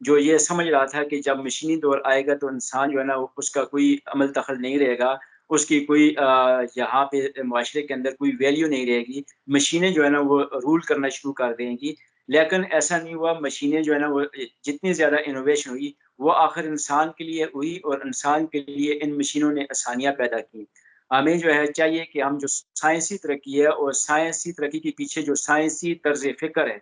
جو یہ سمجھ رہا تھا کہ جب مشینی دور آئے گا تو انسان جو ہے نا اس کا کوئی عمل دخل نہیں رہے گا، اس کی کوئی یہاں پہ معاشرے کے اندر کوئی ویلیو نہیں رہے گی، مشینیں جو ہے نا وہ رول کرنا شروع کر دیں گی. لیکن ایسا نہیں ہوا. مشینیں جو ہے نا وہ جتنی زیادہ انوویشن ہوئی وہ آخر انسان کے لیے ہوئی، اور انسان کے لیے ان مشینوں نے آسانیاں پیدا کی. ہمیں جو ہے چاہیے کہ ہم جو سائنسی ترقی ہے اور سائنسی ترقی کے پیچھے جو سائنسی طرز فکر ہے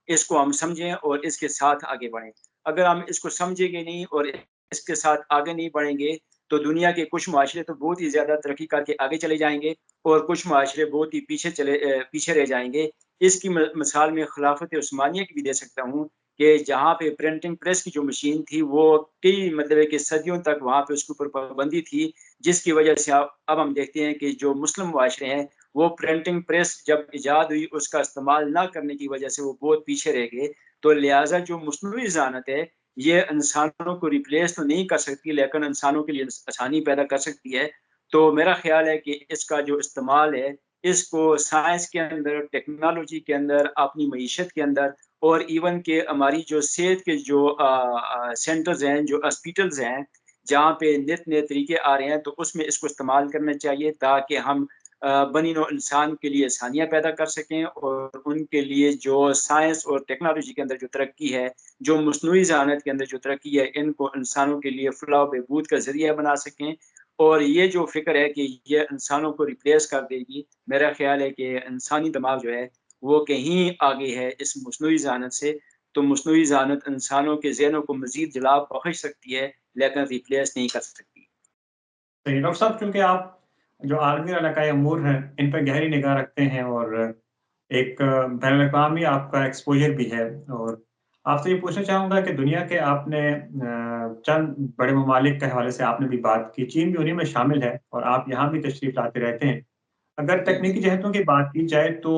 اس کو ہم سمجھیں اور اس کے ساتھ آگے بڑھیں. اگر ہم اس کو سمجھیں گے نہیں اور اس کے ساتھ آگے نہیں بڑھیں گے تو دنیا کے کچھ معاشرے تو بہت ہی زیادہ ترقی کر کے آگے چلے جائیں گے اور کچھ معاشرے بہت ہی پیچھے رہ جائیں گے. اس کی مثال میں خلافت عثمانیہ کی بھی دے سکتا ہوں کہ جہاں پہ پرنٹنگ پریس کی جو مشین تھی وہ کئی مطلب کہ صدیوں تک وہاں پہ اس کے اوپر پابندی تھی، جس کی وجہ سے اب ہم دیکھتے ہیں کہ جو مسلم معاشرے ہیں وہ پرنٹنگ پریس جب ایجاد ہوئی اس کا استعمال نہ کرنے کی وجہ سے وہ بہت پیچھے رہ گئے. تو لہٰذا جو مصنوعی ذہانت ہے یہ انسانوں کو ریپلیس تو نہیں کر سکتی لیکن انسانوں کے لیے آسانی پیدا کر سکتی ہے. تو میرا خیال ہے کہ اس کا جو استعمال ہے اس کو سائنس کے اندر، ٹیکنالوجی کے اندر، اپنی معیشت کے اندر، اور ایون کہ ہماری جو صحت کے جو سینٹرز ہیں، جو ہاسپیٹلز ہیں جہاں پہ نت نئے طریقے آ رہے ہیں تو اس میں اس کو استعمال کرنا چاہیے تاکہ ہم بنی نوع انسان کے لیے آسانیاں پیدا کر سکیں اور ان کے لیے جو سائنس اور ٹیکنالوجی کے اندر جو ترقی ہے، جو مصنوعی ذہانت کے اندر جو ترقی ہے، ان کو انسانوں کے لیے فلاح و بہبود کا ذریعہ بنا سکیں. اور یہ جو فکر ہے کہ یہ انسانوں کو ریپلیس کر دے گی، میرا خیال ہے کہ انسانی دماغ جو ہے وہ کہیں آگے ہے اس مصنوعی ذہانت سے. تو مصنوعی ذہانت انسانوں کے ذہنوں کو مزید جلا بخش سکتی ہے لیکن ریپلیس نہیں کر سکتی. صحیح ڈاکٹر صاحب، چونکہ آپ جو عالمی علاقائی امور ہیں ان پہ گہری نگاہ رکھتے ہیں اور ایک بین الاقوامی آپ کا ایکسپوجر بھی ہے، اور آپ سے یہ پوچھنا چاہوں گا کہ دنیا کے آپ نے چند بڑے ممالک کے حوالے سے آپ نے بھی بات کی، چین بھی انہیں میں شامل ہے اور آپ یہاں بھی تشریف لاتے رہتے ہیں. اگر تکنیکی جہتوں کی بات کی جائے تو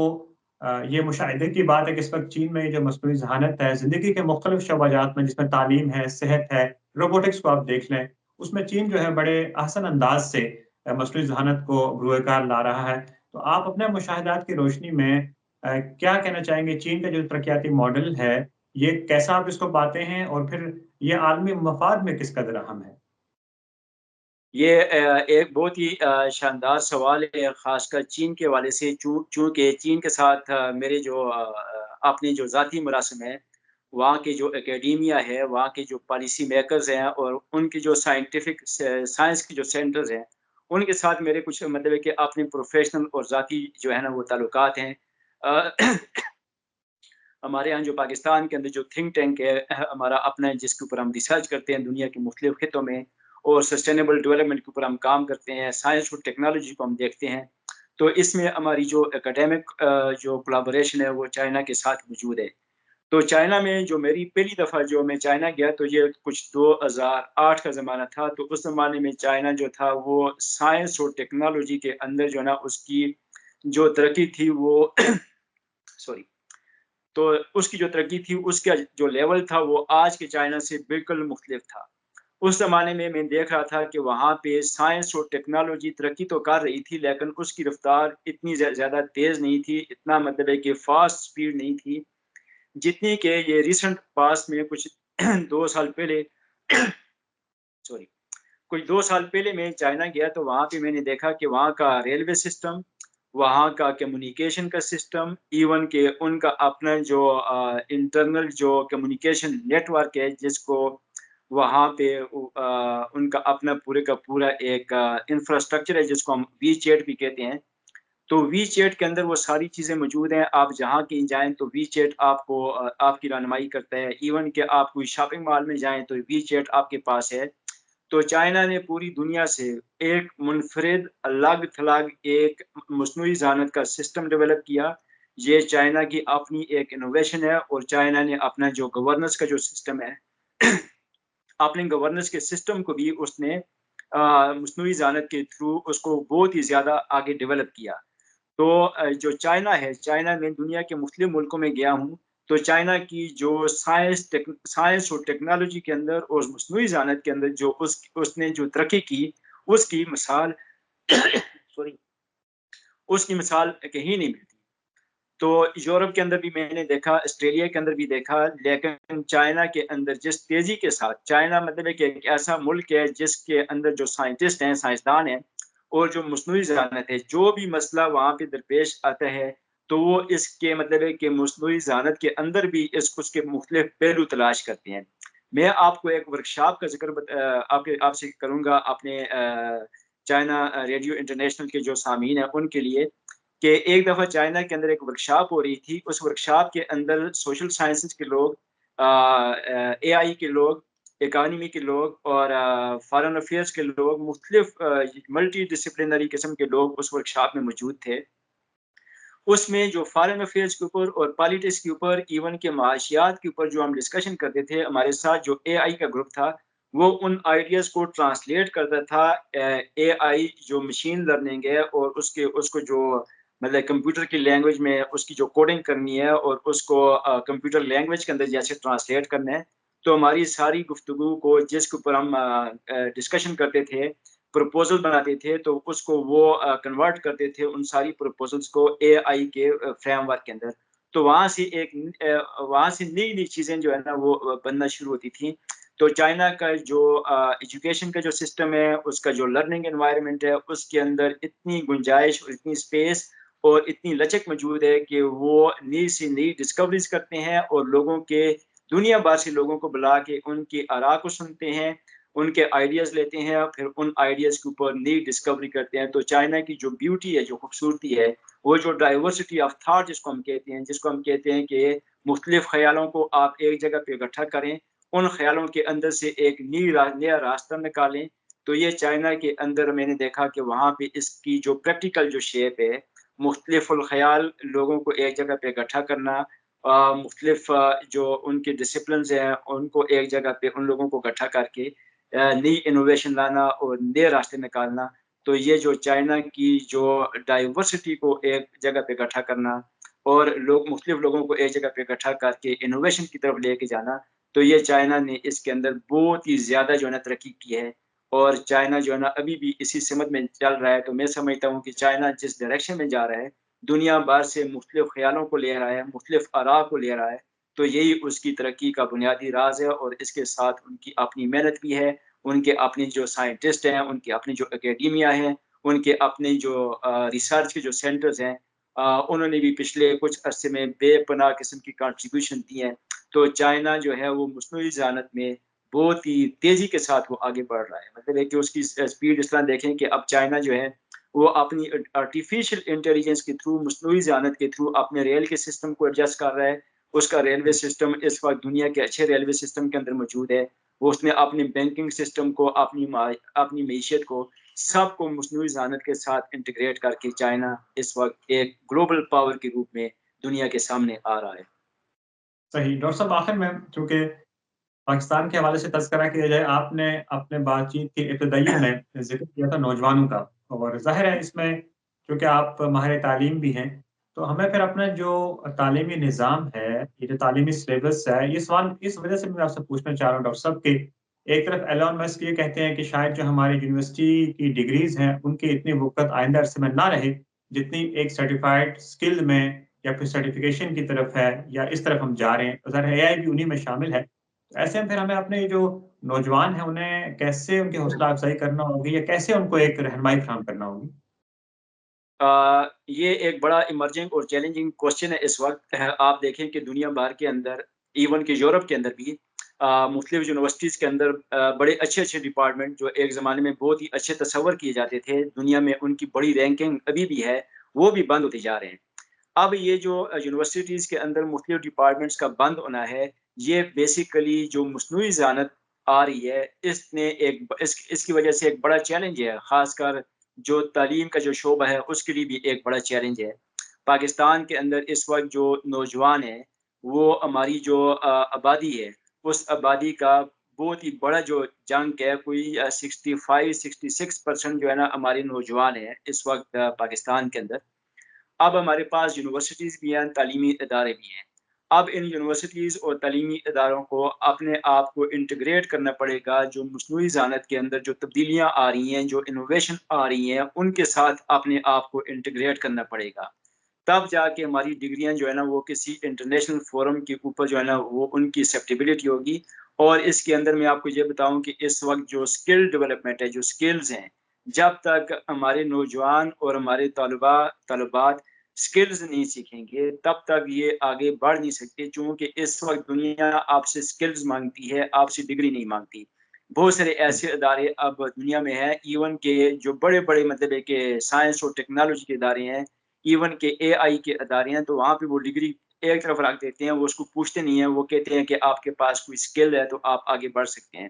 یہ مشاہدے کی بات ہے کہ اس وقت چین میں جو مصنوعی ذہانت ہے زندگی کے مختلف شعبات میں، جس میں تعلیم ہے، صحت ہے، روبوٹکس کو آپ دیکھ لیں، اس میں چین جو ہے بڑے احسن انداز سے مصنوعی ذہانت کو بروئے کار لا رہا ہے. تو آپ اپنے مشاہدات کی روشنی میں کیا کہنا چاہیں گے؟ چین کا جو ترقیاتی ماڈل ہے یہ کیسا آپ اس کو پاتے ہیں اور پھر یہ عالمی مفاد میں کس قدر اہم ہے؟ یہ ایک بہت ہی شاندار سوال ہے، خاص کر چین کے حوالے سے، چونکہ چین کے ساتھ میرے جو اپنے جو ذاتی مراسم ہیں، وہاں کے جو اکیڈیمیا ہے، وہاں کے جو پالیسی میکرز ہیں اور ان کی جو سائنس کے جو سینٹرز ہیں ان کے ساتھ میرے کچھ مطلب ہے کہ اپنے پروفیشنل اور ذاتی جو ہے نا وہ تعلقات ہیں. ہمارے یہاں جو پاکستان کے اندر جو تھنک ٹینک ہے ہمارا اپنا ہے، جس کے اوپر ہم ریسرچ کرتے ہیں دنیا کے مختلف خطوں میں اور سسٹینیبل ڈیولپمنٹ کے اوپر ہم کام کرتے ہیں، سائنس اور ٹیکنالوجی کو ہم دیکھتے ہیں. تو اس میں ہماری جو اکیڈیمک جو کولابوریشن ہے وہ چائنا کے ساتھ موجود ہے. تو چائنا میں جو میری پہلی دفعہ جو میں چائنا گیا تو یہ کچھ 2008 کا زمانہ تھا. تو اس زمانے میں چائنا جو تھا وہ سائنس اور ٹیکنالوجی کے اندر جو ہے نا اس کی جو ترقی تھی وہ سوری تو اس کی جو ترقی تھی اس کا جو لیول تھا وہ آج کے چائنا سے بالکل مختلف تھا. اس زمانے میں دیکھ رہا تھا کہ وہاں پہ سائنس اور ٹیکنالوجی ترقی تو کر رہی تھی لیکن اس کی رفتار اتنی زیادہ تیز نہیں تھی، اتنا مطلب ہے کہ فاسٹ سپیڈ نہیں تھی جتنی کہ یہ ریسنٹ پاس میں کچھ 2 سال پہلے سوری کچھ 2 سال پہلے میں چائنا گیا تو وہاں پہ میں نے دیکھا کہ وہاں کا ریلوے سسٹم، وہاں کا کمیونیکیشن کا سسٹم، ایون کہ ان کا اپنا جو انٹرنل جو کمیونیکیشن نیٹ ورک ہے جس کو وہاں پہ ان کا اپنا پورے کا پورا ایک انفراسٹرکچر ہے جس کو ہم وی چیٹ بھی کہتے ہیں. تو وی چیٹ کے اندر وہ ساری چیزیں موجود ہیں. آپ جہاں کہیں جائیں تو وی چیٹ آپ کو آپ کی رہنمائی کرتا ہے. ایون کہ آپ کوئی شاپنگ مال میں جائیں تو وی چیٹ آپ کے پاس ہے. تو چائنا نے پوری دنیا سے ایک منفرد الگ تھلگ ایک مصنوعی ذہانت کا سسٹم ڈیولپ کیا. یہ چائنا کی اپنی ایک انوویشن ہے اور چائنا نے اپنا جو گورننس کا جو سسٹم ہے اپنے گورننس کے سسٹم کو بھی اس نے مصنوعی ذہانت کے تھرو اس کو بہت ہی زیادہ آگے ڈیولپ کیا. تو جو چائنا ہے، چائنا میں دنیا کے مختلف ملکوں میں گیا ہوں تو چائنا کی جو سائنس اور ٹیکنالوجی کے اندر اور مصنوعی ذہانت کے اندر جو اس نے جو ترقی کی اس کی مثال سوری اس کی مثال کہیں نہیں ملتی. تو یورپ کے اندر بھی میں نے دیکھا، آسٹریلیا کے اندر بھی دیکھا، لیکن چائنا کے اندر جس تیزی کے ساتھ، چائنا مطلب ہے کہ ایک ایسا ملک ہے جس کے اندر جو سائنٹسٹ ہیں، سائنسدان ہیں اور جو مصنوعی ذہانت ہے، جو بھی مسئلہ وہاں پہ درپیش آتا ہے تو وہ اس کے مطلب ہے کہ مصنوعی ذہانت کے اندر بھی اس کے مختلف پہلو تلاش کرتے ہیں۔ میں آپ کو ایک ورکشاپ کا ذکر آپ سے کروں گا اپنے چائنا ریڈیو انٹرنیشنل کے جو سامعین ہیں ان کے لیے، کہ ایک دفعہ چائنا کے اندر ایک ورکشاپ ہو رہی تھی۔ اس ورکشاپ کے اندر سوشل سائنسز کے لوگ، اے آئی کے لوگ، اکانومی کے لوگ اور فارن افیئرس کے لوگ، مختلف ملٹی ڈسپلینری قسم کے لوگ اس ورکشاپ میں موجود تھے۔ اس میں جو فارن افیئرس کے اوپر اور پالیٹکس کے اوپر، ایون کے معاشیات کے اوپر جو ہم ڈسکشن کرتے تھے، ہمارے ساتھ جو اے آئی کا گروپ تھا وہ ان آئیڈیاز کو ٹرانسلیٹ کرتا تھا۔ اے آئی جو مشین لرننگ ہے اور اس کو جو مطلب کمپیوٹر کی لینگویج میں اس کی جو کوڈنگ کرنی ہے اور اس کو کمپیوٹر لینگویج کے اندر جیسے ٹرانسلیٹ کرنا ہے، تو ہماری ساری گفتگو کو جس کے اوپر ہم ڈسکشن کرتے تھے، پروپوزل بناتے تھے، تو اس کو وہ کنورٹ کرتے تھے ان ساری پروپوزلس کو اے آئی کے فریم ورک کے اندر۔ تو وہاں سے نئی نئی چیزیں جو ہے نا وہ بننا شروع ہوتی تھیں۔ تو چائنا کا جو ایجوکیشن کا جو سسٹم ہے، اس کا جو لرننگ انوائرمنٹ ہے، اس کے اندر اتنی گنجائش اور اتنی اسپیس اور اتنی لچک موجود ہے کہ وہ نئی سے نئی ڈسکوریز کرتے ہیں اور لوگوں کے دنیا بھر سے لوگوں کو بلا کے ان کی آراء کو سنتے ہیں، ان کے آئیڈیاز لیتے ہیں، پھر ان آئیڈیاز کے اوپر نئی ڈسکوری کرتے ہیں۔ تو چائنا کی جو بیوٹی ہے، جو خوبصورتی ہے، وہ جو ڈائیورسٹی آف تھاٹ جس کو ہم کہتے ہیں کہ مختلف خیالوں کو آپ ایک جگہ پہ اکٹھا کریں، ان خیالوں کے اندر سے ایک نیا راستہ نکالیں۔ تو یہ چائنا کے اندر میں نے دیکھا کہ وہاں پہ اس کی جو پریکٹیکل جو شیپ ہے، مختلف الخیال لوگوں کو ایک جگہ پہ اکٹھا کرنا، مختلف جو ان کے ڈسپلنز ہیں ان کو ایک جگہ پہ ان لوگوں کو اکٹھا کر کے نئی انوویشن لانا اور نئے راستے نکالنا۔ تو یہ جو چائنا کی جو ڈائیورسٹی کو ایک جگہ پہ اکٹھا کرنا اور مختلف لوگوں کو ایک جگہ پہ اکٹھا کر کے انوویشن کی طرف لے کے جانا، تو یہ چائنا نے اس کے اندر بہت ہی زیادہ جو ہے نا ترقی کی ہے، اور چائنا جو ہے نا ابھی بھی اسی سمت میں چل رہا ہے۔ تو میں سمجھتا ہوں کہ چائنا جس ڈائریکشن میں جا رہا ہے، دنیا بھر سے مختلف خیالوں کو لے رہا ہے، مختلف آراء کو لے رہا ہے، تو یہی اس کی ترقی کا بنیادی راز ہے۔ اور اس کے ساتھ ان کی اپنی محنت بھی ہے، ان کے اپنے جو سائنٹسٹ ہیں، ان کے اپنے جو اکیڈیمیا ہیں، ان کے اپنے جو ریسرچ کے جو سینٹرز ہیں، انہوں نے بھی پچھلے کچھ عرصے میں بے پناہ قسم کی کنٹریبیوشن دی ہیں۔ تو چائنا جو ہے وہ مصنوعی ذہانت میں بہت ہی تیزی کے ساتھ وہ آگے بڑھ رہا ہے۔ مطلب ہے کہ اس کی اسپیڈ اس طرح دیکھیں کہ اب چائنا جو ہے وہ اپنی آرٹیفیشل انٹیلیجنس کے تھرو، مصنوعی ذہانت کے تھرو اپنے ریل کے سسٹم کو ایڈجسٹ کر رہا ہے۔ اس کا ریلوے سسٹم اس وقت دنیا کے اچھے ریلوے سسٹم کے اندر موجود ہے۔ وہ اس نے اپنے بینکنگ سسٹم کو، اپنی معیشت کو، سب کو مصنوعی ذہانت کے ساتھ انٹیگریٹ کر کے چائنا اس وقت ایک گلوبل پاور کے روپ میں دنیا کے سامنے آ رہا ہے۔ صحیح ڈاکٹر صاحب، آخر میں چونکہ پاکستان کے حوالے سے تذکرہ کیا جائے، آپ نے اپنے بات چیت کے ابتدائیہ میں ذکر کیا تھا نوجوانوں کا، اور ظاہر ہے اس میں چونکہ آپ ماہر تعلیم بھی ہیں، تو ہمیں پھر اپنا جو تعلیمی نظام ہے، یہ جو تعلیمی سلیبس ہے، یہ سوال اس وجہ سے میں آپ سے پوچھنا چاہ رہا ہوں ڈاکٹر صاحب کہ ایک طرف ایلون مسک یہ کہتے ہیں کہ شاید جو ہماری یونیورسٹی کی ڈگریز ہیں ان کی اتنی وقت آئندہ عرصے میں نہ رہے جتنی ایک سرٹیفائڈ اسکل میں یا پھر سرٹیفکیشن کی طرف ہے، یا اس طرف ہم جا رہے ہیں۔ ظاہر اے آئی بھی انہی میں شامل ہے۔ ایسے میں پھر ہمیں اپنے جو نوجوان ہیں انہیں کیسے ان کی حوصلہ افزائی کرنا ہوگی، یا کیسے ان کو ایک رہنمائی فراہم کرنا ہوگی؟ یہ ایک بڑا ایمرجنگ اور چیلنجنگ کوشچن ہے اس وقت۔ آپ دیکھیں کہ دنیا بھر کے اندر، ایون کہ یورپ کے اندر بھی، مختلف یونیورسٹیز کے اندر بڑے اچھے اچھے ڈپارٹمنٹ جو ایک زمانے میں بہت ہی اچھے تصور کیے جاتے تھے، دنیا میں ان کی بڑی رینکنگ ابھی بھی ہے، وہ بھی بند ہوتے جا رہے ہیں۔ اب یہ جو یونیورسٹیز کے اندر مختلف ڈپارٹمنٹس کا بند ہونا ہے، یہ بیسیکلی جو مصنوعی ذہانت آ رہی ہے، اس کی وجہ سے ایک بڑا چیلنج ہے، خاص کر جو تعلیم کا جو شعبہ ہے اس کے لیے بھی ایک بڑا چیلنج ہے۔ پاکستان کے اندر اس وقت جو نوجوان ہیں، وہ ہماری جو آبادی ہے، اس آبادی کا بہت ہی بڑا جو جنگ ہے، کوئی 65-66% جو ہے نا ہمارے نوجوان ہیں اس وقت پاکستان کے اندر۔ اب ہمارے پاس یونیورسٹیز بھی ہیں، تعلیمی ادارے بھی ہیں۔ اب ان یونیورسٹیز اور تعلیمی اداروں کو اپنے آپ کو انٹیگریٹ کرنا پڑے گا، جو مصنوعی ذہانت کے اندر جو تبدیلیاں آ رہی ہیں، جو انوویشن آ رہی ہیں، ان کے ساتھ اپنے آپ کو انٹیگریٹ کرنا پڑے گا۔ تب جا کے ہماری ڈگریاں جو ہے نا وہ کسی انٹرنیشنل فورم کے اوپر جو ہے نا وہ ان کی ایکسیپٹیبلٹی ہوگی. اور اس کے اندر میں آپ کو یہ بتاؤں کہ اس وقت جو اسکل ڈیولپمنٹ ہے، جو اسکلز ہیں، جب تک ہمارے نوجوان اور ہمارے طالبات اسکلز نہیں سیکھیں گے تب تک یہ آگے بڑھ نہیں سکتے، چونکہ اس وقت دنیا آپ سے اسکلز مانگتی ہے، آپ سے ڈگری نہیں مانگتی. بہت سارے ایسے ادارے اب دنیا میں ہیں، ایون کہ جو بڑے بڑے مطلب ہے کہ سائنس اور ٹیکنالوجی کے ادارے ہیں، ایون کہ اے آئی کے ادارے ہیں، تو وہاں پہ وہ ڈگری ایک طرف رکھ دیتے ہیں، وہ اس کو پوچھتے نہیں ہیں، وہ کہتے ہیں کہ آپ کے پاس کوئی اسکل ہے تو آپ آگے بڑھ سکتے ہیں.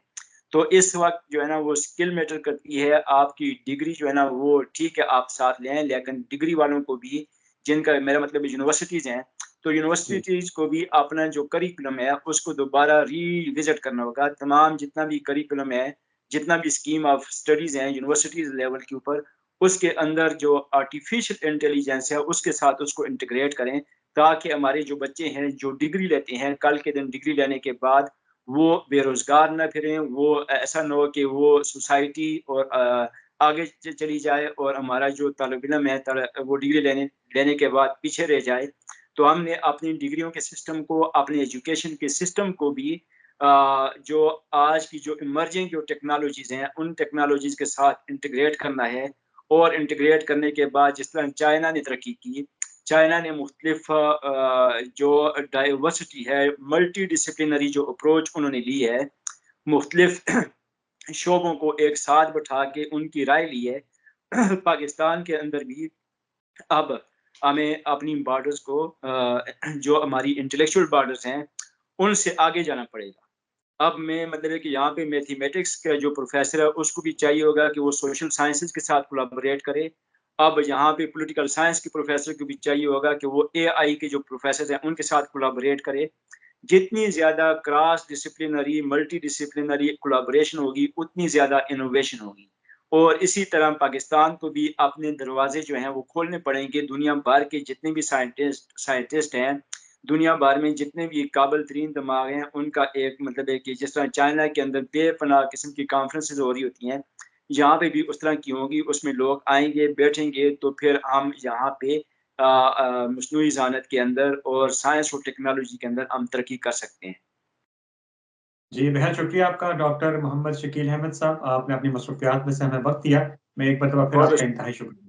تو اس وقت جو ہے نا وہ اسکل میٹر کرتی ہے. آپ کی ڈگری جو ہے نا وہ ٹھیک ہے آپ ساتھ لیں، لیکن ڈگری والوں کو بھی، جن کا میرا مطلب یونیورسٹیز ہیں، تو یونیورسٹیز کو بھی اپنا جو کریکولم ہے اس کو دوبارہ ری وزٹ کرنا ہوگا. تمام جتنا بھی کریکولم ہے، جتنا بھی اسکیم آف اسٹڈیز ہیں یونیورسٹیز لیول کے اوپر، اس کے اندر جو آرٹیفیشل انٹیلیجنس ہے اس کے ساتھ اس کو انٹیگریٹ کریں، تاکہ ہمارے جو بچے ہیں جو ڈگری لیتے ہیں، کل کے دن ڈگری لینے کے بعد وہ بے روزگار نہ پھریں، وہ ایسا نہ ہو کہ وہ سوسائٹی اور آگے چلی جائے اور ہمارا جو طالب علم ہے وہ ڈگری لینے کے بعد پیچھے رہ جائے. تو ہم نے اپنی ڈگریوں کے سسٹم کو، اپنے ایجوکیشن کے سسٹم کو بھی جو آج کی جو ایمرجنگ جو ٹیکنالوجیز ہیں ان ٹیکنالوجیز کے ساتھ انٹیگریٹ کرنا ہے. اور انٹیگریٹ کرنے کے بعد جس طرح چائنا نے ترقی کی، چائنا نے مختلف جو ڈائیورسٹی ہے، ملٹی ڈسپلینری جو اپروچ انہوں نے لی ہے، مختلف شعبوں کو ایک ساتھ بٹھا کے ان کی رائے لی ہے. پاکستان کے اندر بھی اب ہمیں اپنی بارڈرز کو جو ہماری انٹلیکچوئل بارڈرز ہیں ان سے آگے جانا پڑے گا. اب میں مطلب ہے کہ یہاں پہ میتھمیٹکس کا جو پروفیسر ہے اس کو بھی چاہیے ہوگا کہ وہ سوشل سائنسز کے ساتھ کولیبوریٹ کرے. اب یہاں پہ پولیٹیکل سائنس کے پروفیسر کو بھی چاہیے ہوگا کہ وہ اے آئی کے جو پروفیسر ہیں ان کے ساتھ کولیبوریٹ کرے. جتنی زیادہ cross disciplinary, multi disciplinary collaboration ہوگی اتنی زیادہ انوویشن ہوگی. اور اسی طرح پاکستان کو بھی اپنے دروازے جو ہیں وہ کھولنے پڑیں گے. دنیا بھر کے جتنے بھی سائنٹسٹ ہیں، دنیا بھر میں جتنے بھی قابل ترین دماغ ہیں، ان کا ایک مطلب ہے کہ جس طرح چائنا کے اندر بے پناہ قسم کی کانفرنسز ہو رہی ہوتی ہیں، یہاں پہ بھی اس طرح کی ہوگی. اس میں لوگ آئیں گے، بیٹھیں گے، تو پھر ہم یہاں پہ مصنوعی ذہانت کے اندر اور سائنس اور ٹیکنالوجی کے اندر ہم ترقی کر سکتے ہیں. جی بہت شکریہ آپ کا ڈاکٹر محمد شکیل احمد صاحب، آپ نے اپنی مصروفیات میں سے ہمیں وقت دیا. میں ایک مرتبہ پھر آپ بہت کا انتہائی شکریہ.